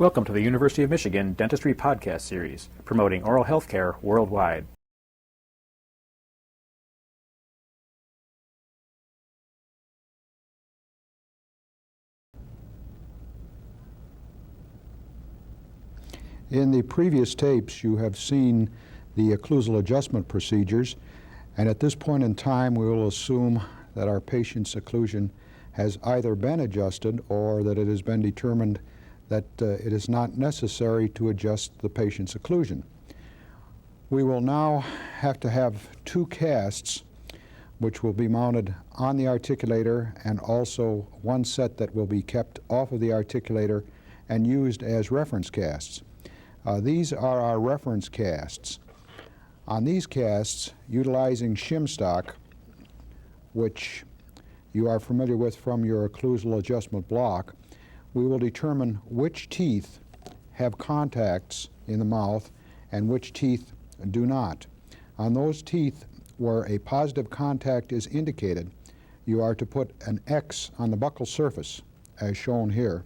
Welcome to the University of Michigan Dentistry Podcast Series, promoting oral health care worldwide. In the previous tapes, you have seen the occlusal adjustment procedures, and at this point in time, we will assume that our patient's occlusion has either been adjusted or that it has been determined that it is not necessary to adjust the patient's occlusion. We will now have to have two casts which will be mounted on the articulator, and also one set that will be kept off of the articulator and used as reference casts. These are our reference casts. On these casts, utilizing shim stock, which you are familiar with from your occlusal adjustment block, we will determine which teeth have contacts in the mouth and which teeth do not. On those teeth where a positive contact is indicated, you are to put an X on the buccal surface, as shown here.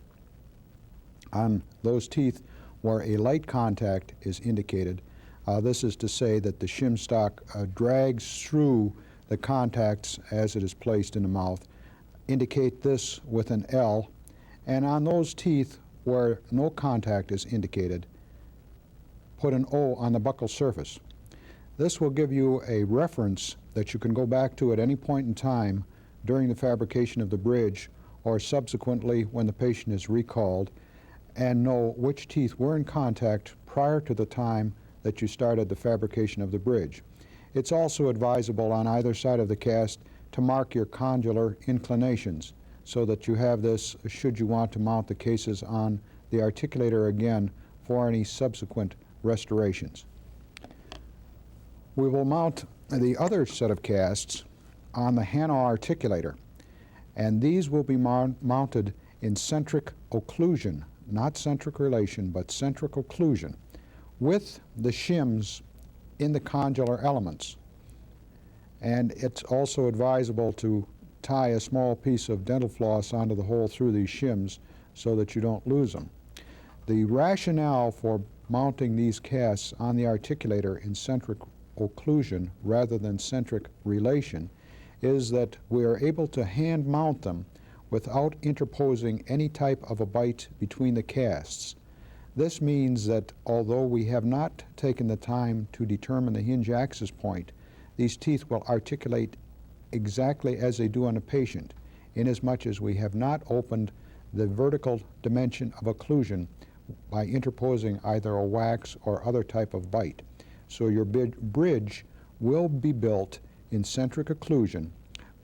On those teeth where a light contact is indicated, this is to say that the shim stock drags through the contacts as it is placed in the mouth. Indicate this with an L. And on those teeth where no contact is indicated, put an O on the buccal surface. This will give you a reference that you can go back to at any point in time during the fabrication of the bridge or subsequently when the patient is recalled, and know which teeth were in contact prior to the time that you started the fabrication of the bridge. It's also advisable on either side of the cast to mark your condylar inclinations so that you have this should you want to mount the cases on the articulator again for any subsequent restorations. We will mount the other set of casts on the Hanau articulator, and these will be mounted in centric occlusion, not centric relation, but centric occlusion, with the shims in the condylar elements. And it's also advisable to tie a small piece of dental floss onto the hole through these shims so that you don't lose them. The rationale for mounting these casts on the articulator in centric occlusion rather than centric relation is that we are able to hand mount them without interposing any type of a bite between the casts. This means that although we have not taken the time to determine the hinge axis point, these teeth will articulate exactly as they do on a patient, inasmuch as we have not opened the vertical dimension of occlusion by interposing either a wax or other type of bite. So your bridge will be built in centric occlusion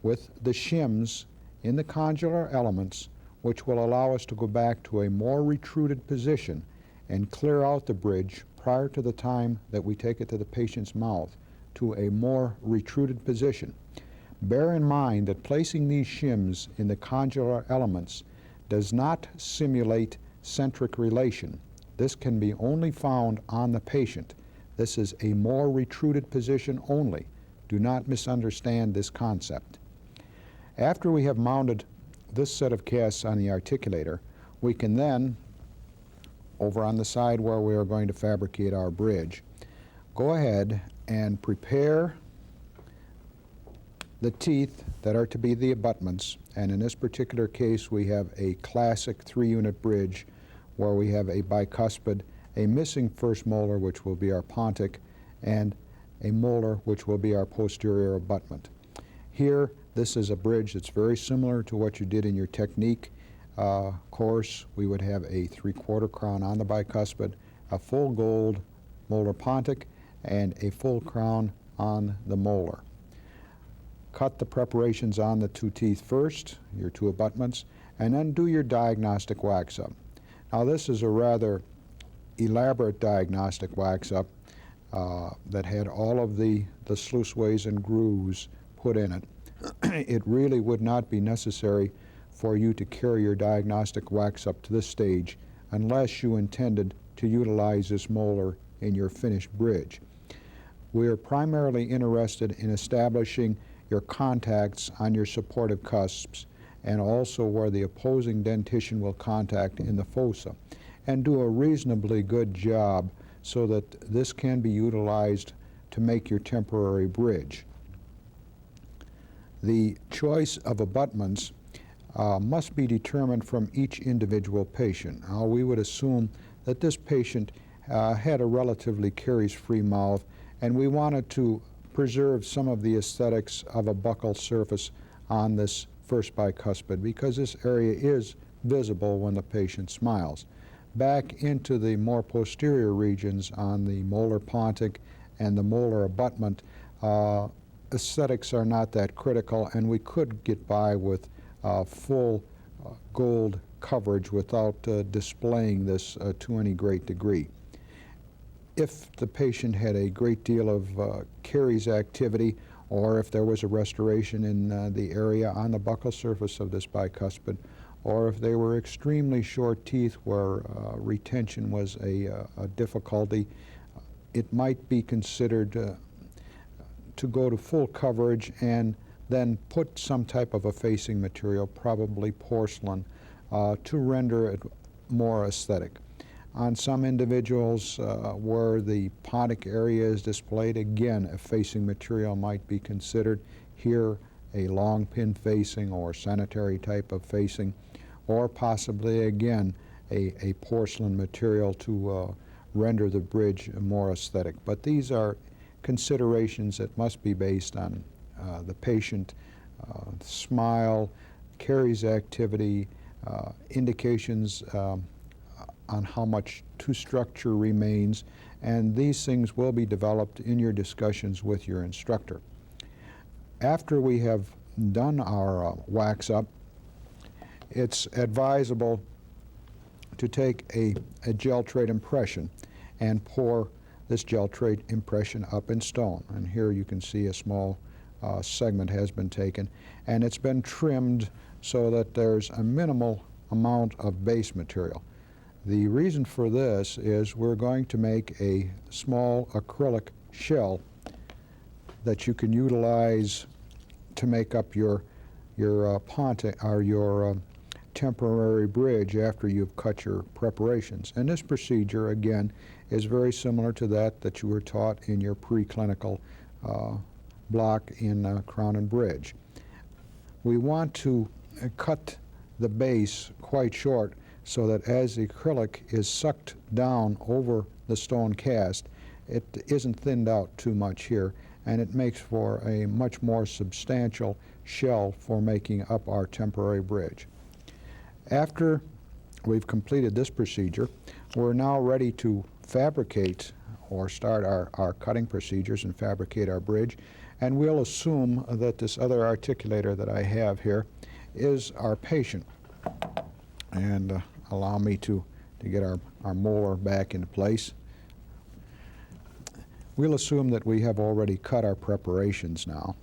with the shims in the condylar elements, which will allow us to go back to a more retruded position and clear out the bridge prior to the time that we take it to the patient's mouth to a more retruded position. Bear in mind that placing these shims in the condylar elements does not simulate centric relation. This can be only found on the patient. This is a more retruded position only. Do not misunderstand this concept. After we have mounted this set of casts on the articulator, we can then, over on the side where we are going to fabricate our bridge, go ahead and prepare the teeth that are to be the abutments. And in this particular case, we have a classic 3-unit bridge where we have a bicuspid, a missing first molar, which will be our pontic, and a molar, which will be our posterior abutment. Here, this is a bridge that's very similar to what you did in your technique course. We would have a 3/4 crown on the bicuspid, a full gold molar pontic, and a full crown on the molar. Cut the preparations on the two teeth first, your two abutments, and then do your diagnostic wax-up. Now this is a rather elaborate diagnostic wax-up that had all of the sluiceways and grooves put in it. It really would not be necessary for you to carry your diagnostic wax-up to this stage unless you intended to utilize this molar in your finished bridge. We are primarily interested in establishing your contacts on your supportive cusps and also where the opposing dentition will contact in the fossa. and do a reasonably good job so that this can be utilized to make your temporary bridge. The choice of abutments must be determined from each individual patient. Now, we would assume that this patient had a relatively caries-free mouth, and we wanted to preserve some of the aesthetics of a buccal surface on this first bicuspid because this area is visible when the patient smiles. Back into the more posterior regions on the molar pontic and the molar abutment, aesthetics are not that critical, and we could get by with full gold coverage without displaying this to any great degree. If the patient had a great deal of caries activity, or if there was a restoration in the area on the buccal surface of this bicuspid, or if they were extremely short teeth where retention was a difficulty, it might be considered to go to full coverage and then put some type of effacing material, probably porcelain, to render it more aesthetic. On some individuals where the pontic area is displayed, again, effacing material might be considered. Here, a long pin facing or sanitary type of facing, or possibly, again, a porcelain material to render the bridge more aesthetic. But these are considerations that must be based on the patient, smile, caries activity, indications on how much tooth structure remains, and these things will be developed in your discussions with your instructor. After we have done our wax up, it's advisable to take a gel trade impression and pour this gel trade impression up in stone. And here you can see a small segment has been taken, and it's been trimmed so that there's a minimal amount of base material. The reason for this is we're going to make a small acrylic shell that you can utilize to make up your pontic or your temporary bridge after you've cut your preparations. And this procedure, again, is very similar to that you were taught in your preclinical block in Crown and Bridge. We want to cut the base quite short so that as the acrylic is sucked down over the stone cast, it isn't thinned out too much here, and it makes for a much more substantial shell for making up our temporary bridge. After we've completed this procedure, we're now ready to fabricate or start our cutting procedures and fabricate our bridge, and we'll assume that this other articulator that I have here is our patient. And allow me to get our molar back into place. We'll assume that we have already cut our preparations now.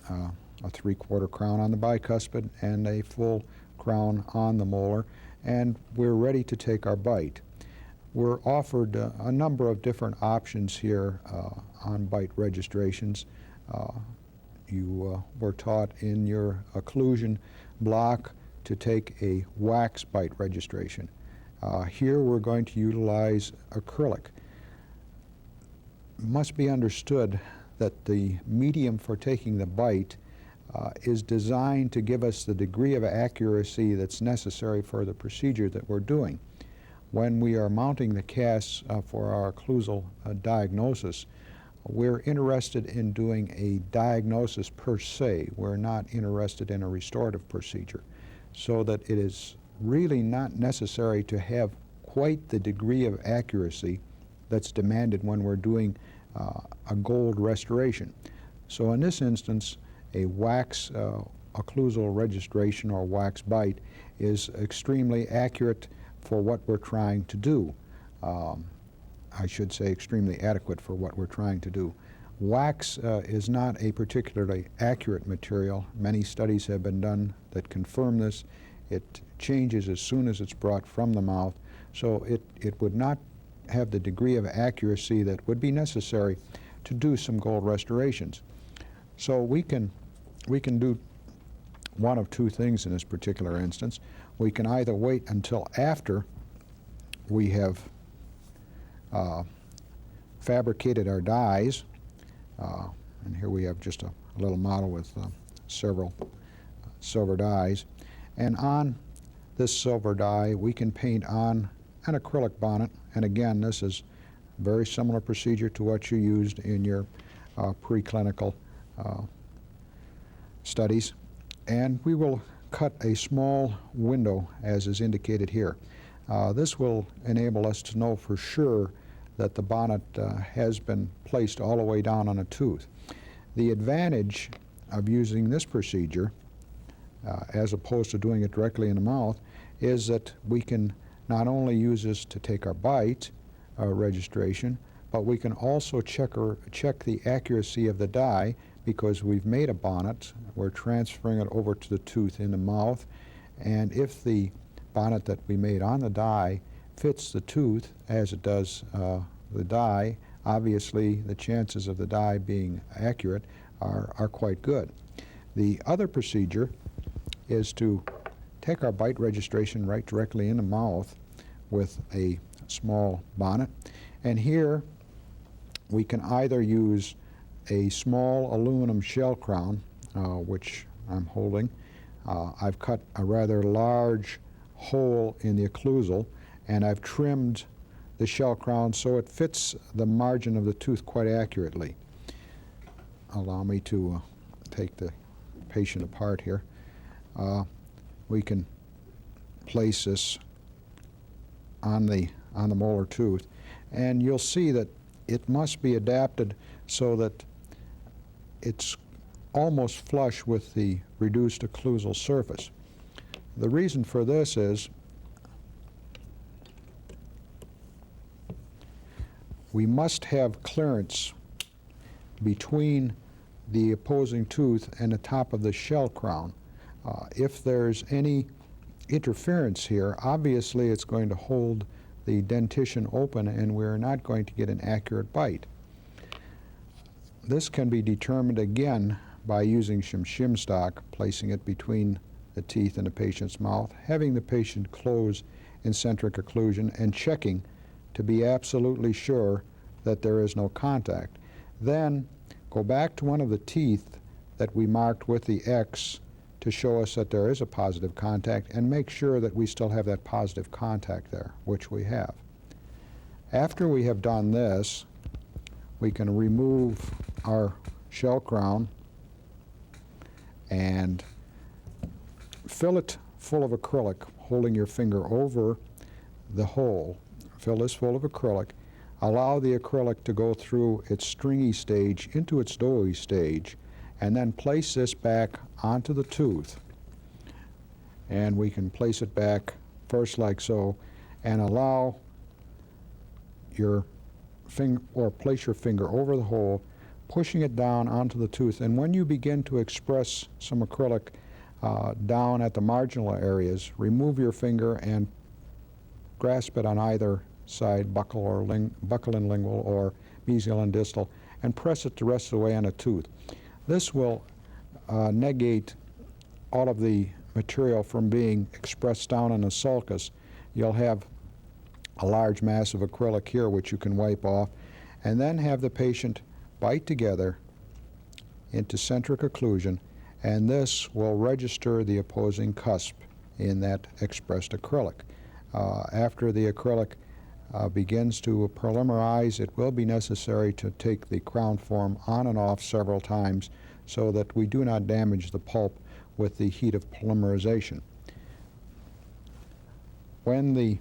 A 3/4 crown on the bicuspid and a full crown on the molar, and we're ready to take our bite. We're offered a number of different options here on bite registrations. You were taught in your occlusion block to take a wax bite registration. Here we're going to utilize acrylic. It must be understood that the medium for taking the bite is designed to give us the degree of accuracy that's necessary for the procedure that we're doing. When we are mounting the casts for our occlusal diagnosis, we're interested in doing a diagnosis per se. We're not interested in a restorative procedure, so that it is really not necessary to have quite the degree of accuracy that's demanded when we're doing a gold restoration. So in this instance, a wax occlusal registration or wax bite is extremely accurate for what we're trying to do. I should say extremely adequate for what we're trying to do. Wax is not a particularly accurate material. Many studies have been done that confirm this. It changes as soon as it's brought from the mouth, so it would not have the degree of accuracy that would be necessary to do some gold restorations. So we can do one of two things in this particular instance. We can either wait until after we have fabricated our dies, and here we have just a little model with several silver dies, and on this silver die we can paint on an acrylic bonnet, and again this is a very similar procedure to what you used in your preclinical studies, and we will cut a small window as is indicated here. This will enable us to know for sure that the bonnet has been placed all the way down on a tooth. The advantage of using this procedure, as opposed to doing it directly in the mouth, is that we can not only use this to take our bite registration, but we can also check the accuracy of the die, because we've made a bonnet. We're transferring it over to the tooth in the mouth, and if the bonnet that we made on the die fits the tooth as it does the die, obviously the chances of the die being accurate are quite good. The other procedure is to take our bite registration right directly in the mouth with a small bonnet, and here we can either use a small aluminum shell crown, which I'm holding. I've cut a rather large hole in the occlusal, and I've trimmed the shell crown so it fits the margin of the tooth quite accurately. Allow me to take the patient apart here. We can place this on the molar tooth, and you'll see that it must be adapted so that it's almost flush with the reduced occlusal surface. The reason for this is we must have clearance between the opposing tooth and the top of the shell crown. If there's any interference here, obviously it's going to hold the dentition open and we're not going to get an accurate bite. This can be determined again by using some shim stock, placing it between the teeth and the patient's mouth, having the patient close in centric occlusion, and checking to be absolutely sure that there is no contact. Then go back to one of the teeth that we marked with the X to show us that there is a positive contact, and make sure that we still have that positive contact there, which we have. After we have done this, we can remove our shell crown and fill it full of acrylic, holding your finger over the hole. Fill this full of acrylic. Allow the acrylic to go through its stringy stage into its doughy stage, and then place this back onto the tooth. And we can place it back first like so, and allow your finger, or place your finger over the hole, pushing it down onto the tooth. And when you begin to express some acrylic down at the marginal areas, remove your finger and grasp it on either side, buccal and lingual, or mesial and distal, and press it the rest of the way on a tooth. This will negate all of the material from being expressed down in the sulcus. You'll have a large mass of acrylic here which you can wipe off, and then have the patient bite together into centric occlusion, and this will register the opposing cusp in that expressed acrylic. After the acrylic begins to polymerize, it will be necessary to take the crown form on and off several times so that we do not damage the pulp with the heat of polymerization. When the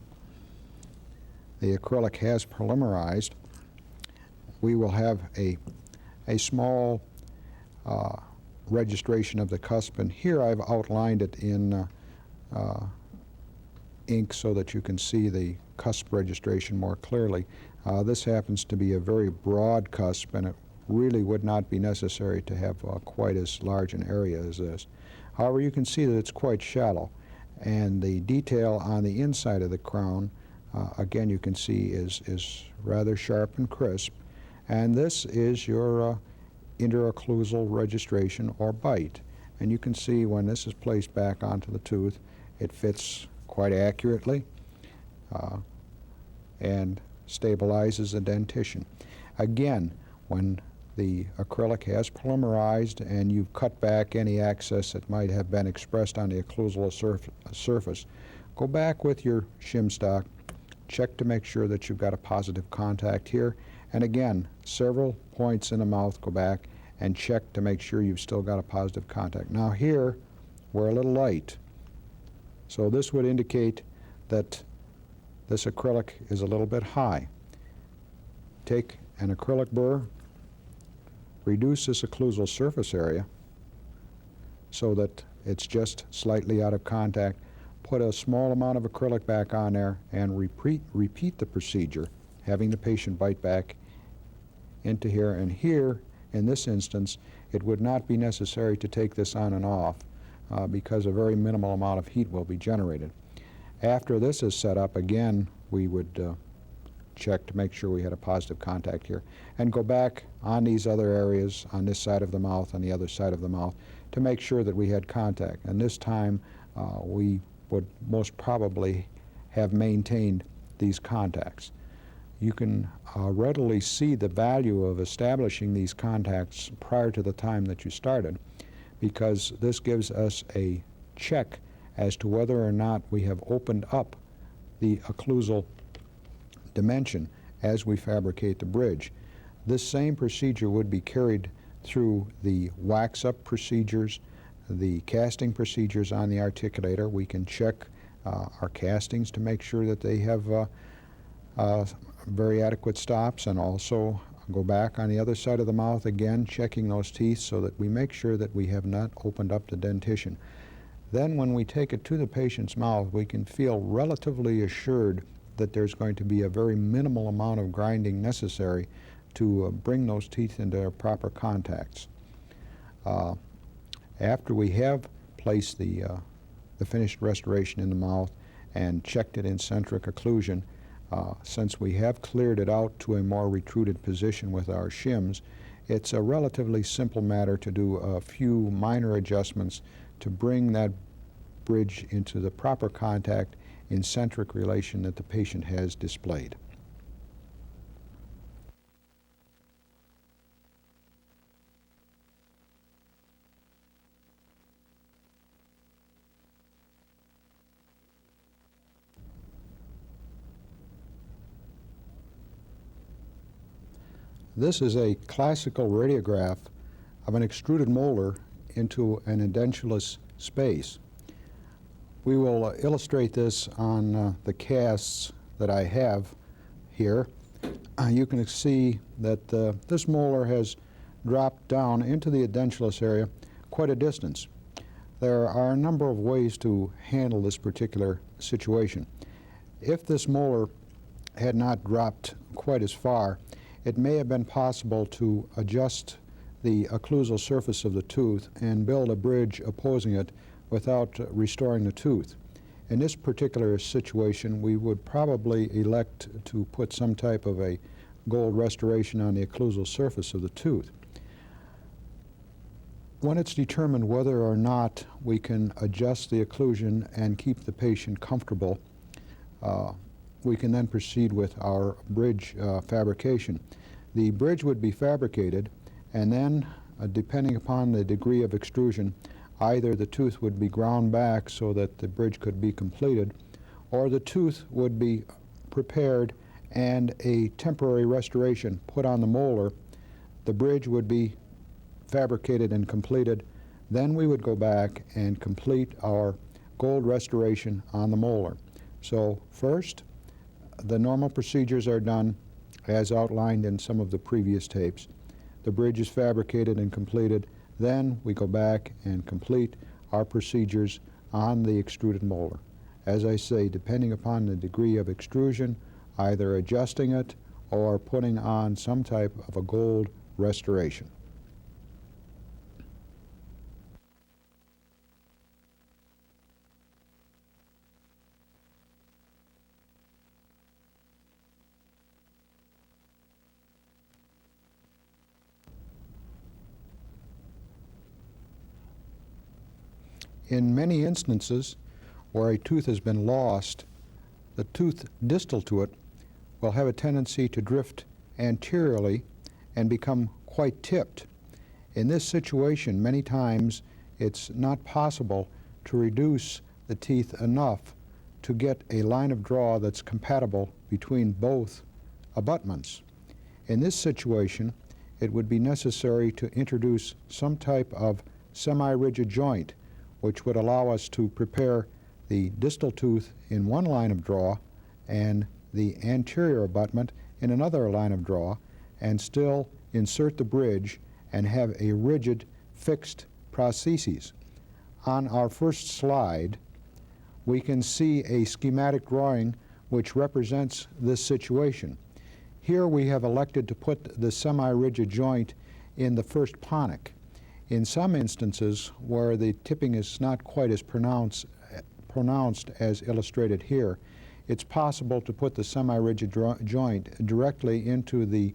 acrylic has polymerized, we will have a small registration of the cusp, and here I've outlined it in ink so that you can see the cusp registration more clearly. This happens to be a very broad cusp, and it really would not be necessary to have quite as large an area as this. However, you can see that it's quite shallow, and the detail on the inside of the crown, again, you can see is rather sharp and crisp, and this is your interocclusal registration or bite. And you can see when this is placed back onto the tooth, it fits quite accurately. and stabilizes the dentition. Again, when the acrylic has polymerized and you've cut back any excess that might have been expressed on the occlusal surface, go back with your shim stock, check to make sure that you've got a positive contact here, and again, several points in the mouth, go back and check to make sure you've still got a positive contact. Now here, we're a little light, so this would indicate that this acrylic is a little bit high. Take an acrylic burr, reduce this occlusal surface area so that it's just slightly out of contact. Put a small amount of acrylic back on there and repeat the procedure, having the patient bite back into here. And here, in this instance, it would not be necessary to take this on and off because a very minimal amount of heat will be generated. After this is set up, again, we would check to make sure we had a positive contact here, and go back on these other areas, on this side of the mouth, on the other side of the mouth, to make sure that we had contact. And this time we would most probably have maintained these contacts. You can readily see the value of establishing these contacts prior to the time that you started, because this gives us a check as to whether or not we have opened up the occlusal dimension as we fabricate the bridge. This same procedure would be carried through the wax-up procedures, the casting procedures on the articulator. We can check our castings to make sure that they have very adequate stops, and also go back on the other side of the mouth again, checking those teeth so that we make sure that we have not opened up the dentition. Then when we take it to the patient's mouth, we can feel relatively assured that there's going to be a very minimal amount of grinding necessary to bring those teeth into their proper contacts. After we have placed the finished restoration in the mouth and checked it in centric occlusion, since we have cleared it out to a more retruded position with our shims, it's a relatively simple matter to do a few minor adjustments to bring that bridge into the proper contact in centric relation that the patient has displayed. This is a classical radiograph of an extruded molar into an edentulous space. We will illustrate this on the casts that I have here. You can see that this molar has dropped down into the edentulous area quite a distance. There are a number of ways to handle this particular situation. If this molar had not dropped quite as far, it may have been possible to adjust the occlusal surface of the tooth and build a bridge opposing it without restoring the tooth. In this particular situation, we would probably elect to put some type of a gold restoration on the occlusal surface of the tooth. When it's determined whether or not we can adjust the occlusion and keep the patient comfortable, we can then proceed with our bridge fabrication. The bridge would be fabricated, and then, depending upon the degree of extrusion, either the tooth would be ground back so that the bridge could be completed, or the tooth would be prepared and a temporary restoration put on the molar. The bridge would be fabricated and completed. Then we would go back and complete our gold restoration on the molar. So first, the normal procedures are done as outlined in some of the previous tapes. The bridge is fabricated and completed. Then we go back and complete our procedures on the extruded molar. As I say, depending upon the degree of extrusion, either adjusting it or putting on some type of a gold restoration. In many instances where a tooth has been lost, the tooth distal to it will have a tendency to drift anteriorly and become quite tipped. In this situation, many times it's not possible to reduce the teeth enough to get a line of draw that's compatible between both abutments. In this situation, it would be necessary to introduce some type of semi-rigid joint which would allow us to prepare the distal tooth in one line of draw and the anterior abutment in another line of draw, and still insert the bridge and have a rigid, fixed prosthesis. On our first slide, we can see a schematic drawing which represents this situation. Here we have elected to put the semi-rigid joint in the first ponic. In some instances where the tipping is not quite as pronounced as illustrated here, it's possible to put the semi-rigid joint directly into the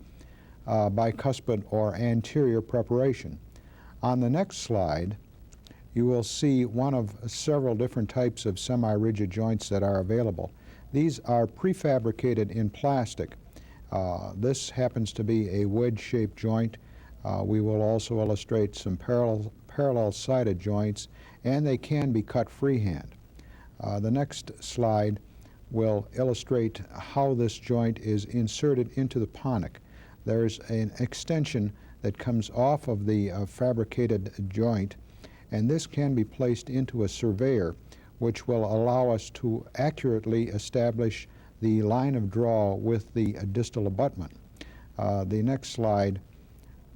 bicuspid or anterior preparation. On the next slide, you will see one of several different types of semi-rigid joints that are available. These are prefabricated in plastic. This happens to be a wedge-shaped joint. We will also illustrate some parallel-sided joints, and they can be cut freehand. The next slide will illustrate how this joint is inserted into the ponic. There's an extension that comes off of the fabricated joint, and this can be placed into a surveyor, which will allow us to accurately establish the line of draw with the distal abutment. The next slide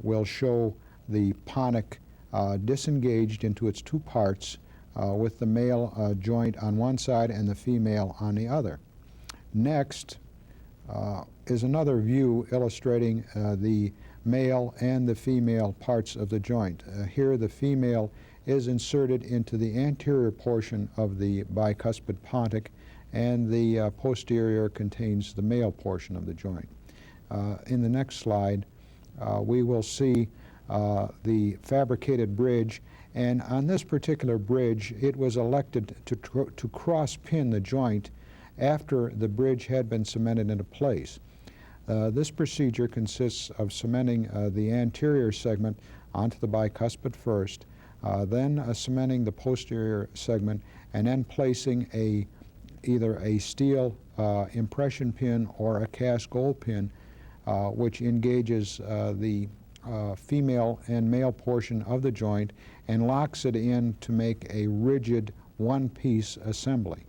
will show the ponic disengaged into its two parts with the male joint on one side and the female on the other. Next is another view illustrating the male and the female parts of the joint. Here the female is inserted into the anterior portion of the bicuspid ponic, and the posterior contains the male portion of the joint. In the next slide, we will see the fabricated bridge, and on this particular bridge, it was elected to cross-pin the joint after the bridge had been cemented into place. This procedure consists of cementing the anterior segment onto the bicuspid first, then cementing the posterior segment, and then placing either a steel impression pin or a cast gold pin which engages the female and male portion of the joint and locks it in to make a rigid one-piece assembly.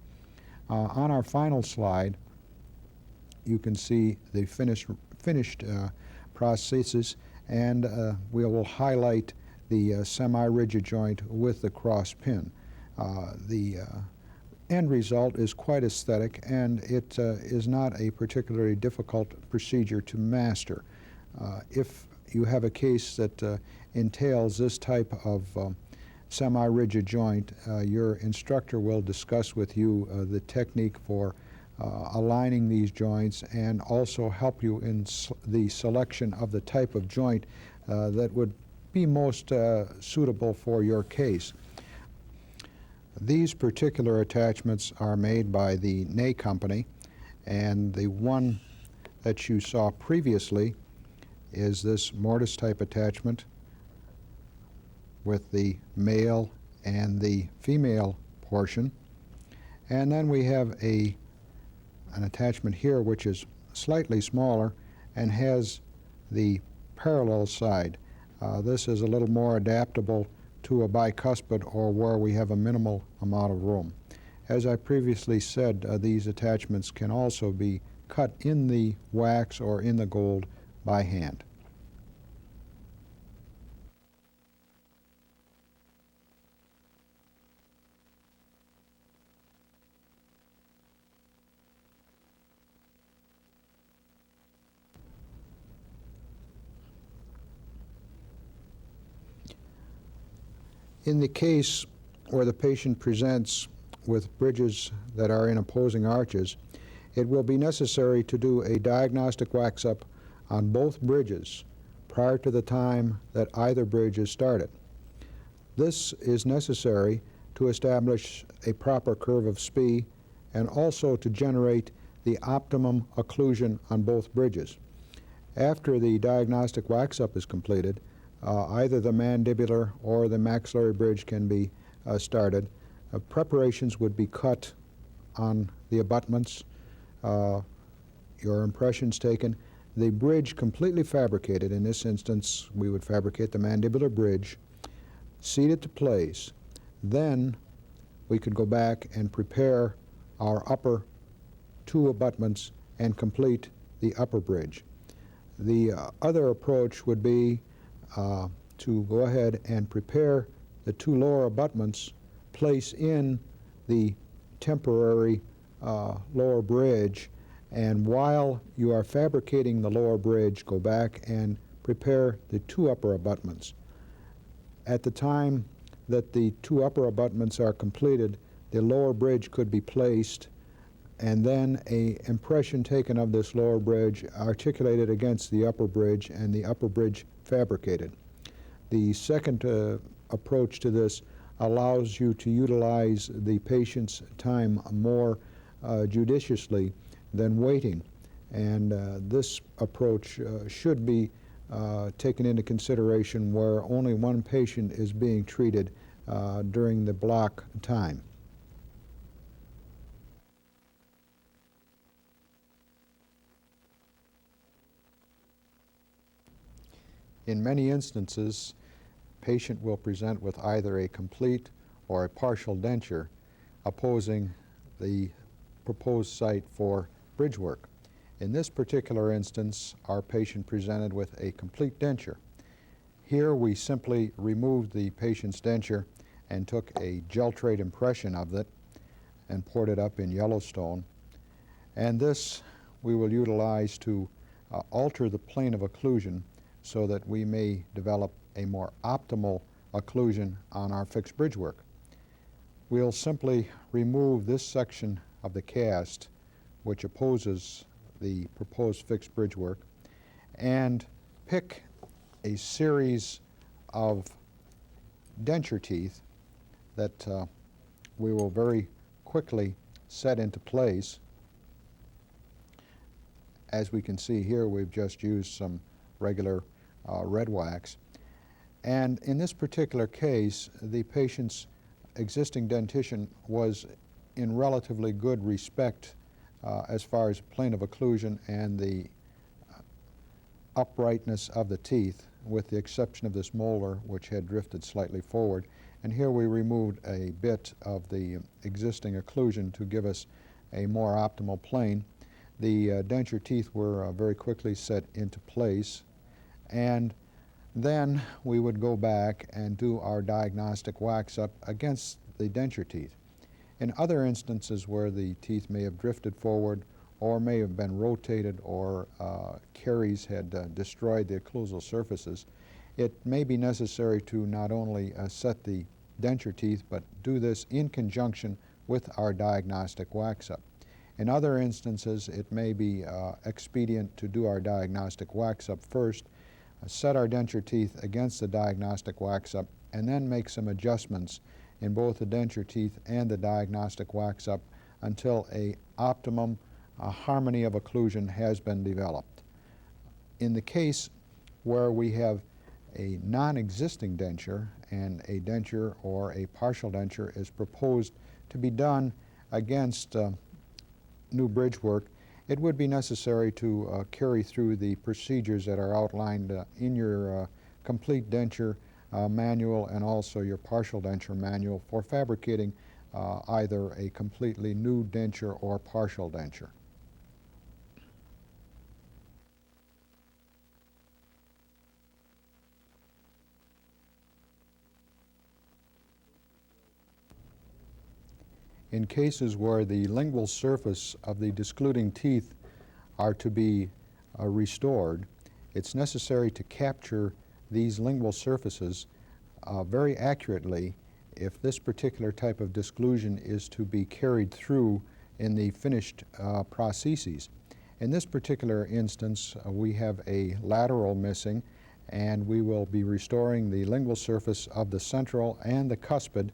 On our final slide, you can see the finished prosthesis, and we will highlight the semi-rigid joint with the cross pin. The end result is quite aesthetic, and it is not a particularly difficult procedure to master. If you have a case that entails this type of semi-rigid joint, your instructor will discuss with you the technique for aligning these joints and also help you in the selection of the type of joint that would be most suitable for your case. These particular attachments are made by the Ney Company, and the one that you saw previously is this mortise type attachment with the male and the female portion. And then we have an attachment here which is slightly smaller and has the parallel side. This is a little more adaptable to a bicuspid or where we have a minimal amount of room. As I previously said, these attachments can also be cut in the wax or in the gold by hand. In the case where the patient presents with bridges that are in opposing arches, it will be necessary to do a diagnostic wax-up on both bridges prior to the time that either bridge is started. This is necessary to establish a proper curve of SPE and also to generate the optimum occlusion on both bridges. After the diagnostic wax-up is completed, either the mandibular or the maxillary bridge can be started. Preparations would be cut on the abutments, your impressions taken, the bridge completely fabricated. In this instance, we would fabricate the mandibular bridge, seat it to place. Then we could go back and prepare our upper two abutments and complete the upper bridge. The other approach would be to go ahead and prepare the two lower abutments, place in the temporary lower bridge, and while you are fabricating the lower bridge, go back and prepare the two upper abutments. At the time that the two upper abutments are completed, the lower bridge could be placed, and then an impression taken of this lower bridge articulated against the upper bridge, and the upper bridge fabricated. The second approach to this allows you to utilize the patient's time more judiciously than waiting, and this approach should be taken into consideration where only one patient is being treated during the block time. In many instances, patient will present with either a complete or a partial denture opposing the proposed site for bridge work. In this particular instance, our patient presented with a complete denture. Here we simply removed the patient's denture and took a gel-trade impression of it and poured it up in Yellowstone. And this we will utilize to alter the plane of occlusion so that we may develop a more optimal occlusion on our fixed bridge work. We'll simply remove this section of the cast which opposes the proposed fixed bridge work and pick a series of denture teeth that we will very quickly set into place. As we can see here, we've just used some regular red wax. And in this particular case, the patient's existing dentition was in relatively good respect as far as plane of occlusion and the uprightness of the teeth, with the exception of this molar, which had drifted slightly forward. And here we removed a bit of the existing occlusion to give us a more optimal plane. The denture teeth were very quickly set into place, and then we would go back and do our diagnostic wax-up against the denture teeth. In other instances where the teeth may have drifted forward or may have been rotated or caries had destroyed the occlusal surfaces, it may be necessary to not only set the denture teeth but do this in conjunction with our diagnostic wax-up. In other instances, it may be expedient to do our diagnostic wax-up first, set our denture teeth against the diagnostic wax-up, and then make some adjustments in both the denture teeth and the diagnostic wax-up until an optimum harmony of occlusion has been developed. In the case where we have a non-existing denture and a denture or a partial denture is proposed to be done against new bridge work, it would be necessary to carry through the procedures that are outlined in your complete denture manual and also your partial denture manual for fabricating either a completely new denture or partial denture. In cases where the lingual surface of the discluding teeth are to be restored, it's necessary to capture these lingual surfaces very accurately if this particular type of disclusion is to be carried through in the finished prostheses. In this particular instance, we have a lateral missing, and we will be restoring the lingual surface of the central and the cuspid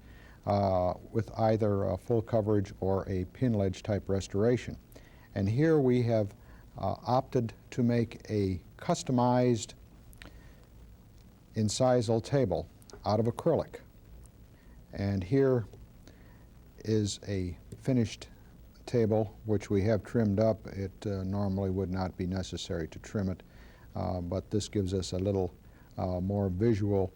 with either full coverage or a pin ledge type restoration. And here we have opted to make a customized incisal table out of acrylic. And here is a finished table which we have trimmed up. It normally would not be necessary to trim it, but this gives us a little more visual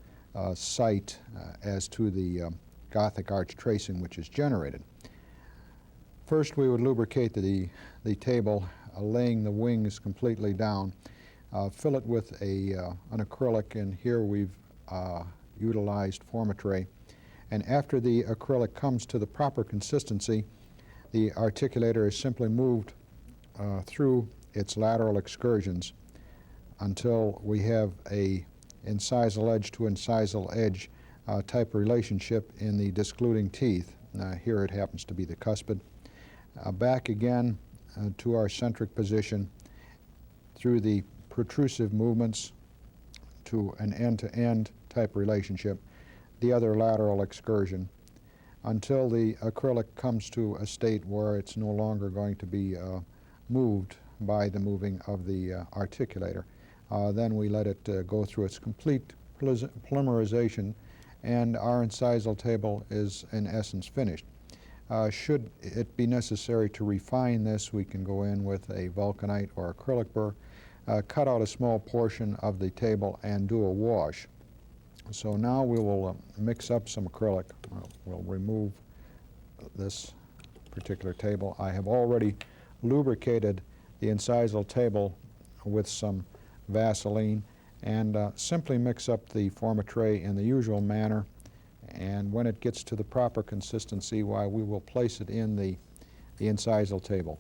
sight as to the Gothic arch tracing which is generated. First we would lubricate the table, laying the wings completely down. Fill it with an acrylic, and here we've utilized Formatray. And after the acrylic comes to the proper consistency, the articulator is simply moved through its lateral excursions until we have a incisal edge to incisal edge type relationship in the discluding teeth. Here it happens to be the cuspid. Back again to our centric position through the protrusive movements to an end-to-end type relationship, the other lateral excursion, until the acrylic comes to a state where it's no longer going to be moved by the moving of the articulator. Then we let it go through its complete polymerization, and our incisal table is in essence finished. Should it be necessary to refine this, we can go in with a vulcanite or acrylic burr, cut out a small portion of the table and do a wash. So now we will mix up some acrylic. We'll remove this particular table. I have already lubricated the incisal table with some Vaseline, and simply mix up the Formatray in the usual manner, and when it gets to the proper consistency, we will place it in the incisal table.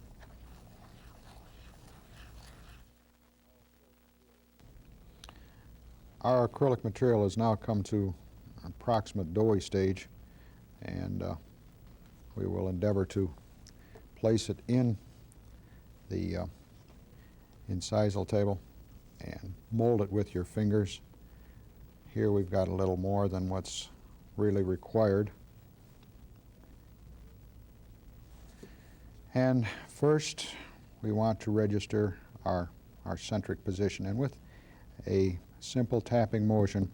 Our acrylic material has now come to approximate doughy stage, and we will endeavor to place it in the incisal table and mold it with your fingers. Here we've got a little more than what's really required. And first we want to register our centric position, and with a simple tapping motion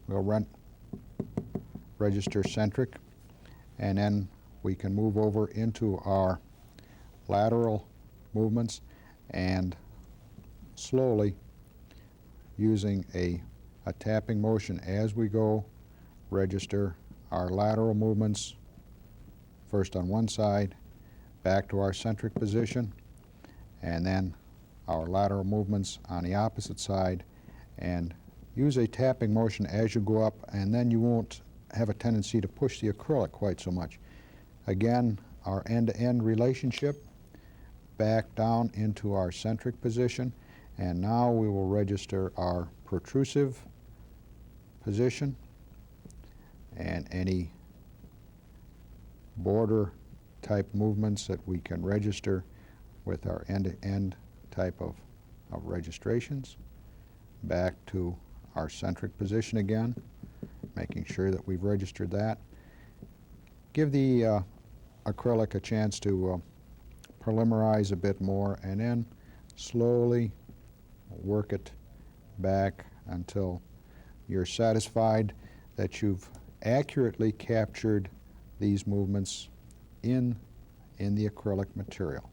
we'll register centric, and then we can move over into our lateral movements and slowly, using a tapping motion as we go, register our lateral movements, first on one side, back to our centric position, and then our lateral movements on the opposite side, and use a tapping motion as you go up, and then you won't have a tendency to push the acrylic quite so much. Again, our end-to-end relationship, back down into our centric position, and now we will register our protrusive position and any border type movements that we can register with our end-to-end type of registrations. Back to our centric position again, making sure that we've registered that. Give the acrylic a chance to polymerize a bit more, and then slowly work it back until you're satisfied that you've accurately captured these movements in the acrylic material.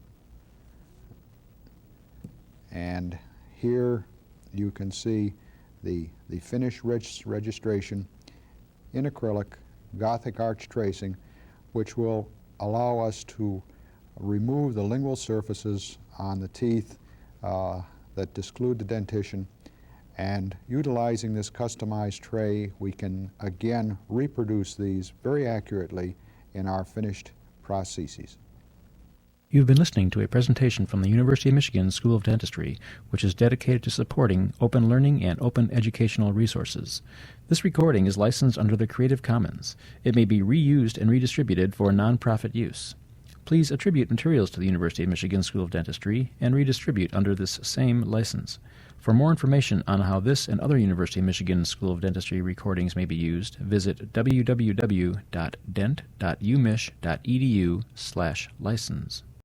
And here you can see the finished registration in acrylic, Gothic arch tracing, which will allow us to remove the lingual surfaces on the teeth that disclude the dentition, and utilizing this customized tray, we can again reproduce these very accurately in our finished prostheses. You've been listening to a presentation from the University of Michigan School of Dentistry, which is dedicated to supporting open learning and open educational resources. This recording is licensed under the Creative Commons. It may be reused and redistributed for nonprofit use. Please attribute materials to the University of Michigan School of Dentistry and redistribute under this same license. For more information on how this and other University of Michigan School of Dentistry recordings may be used, visit www.dent.umich.edu/license.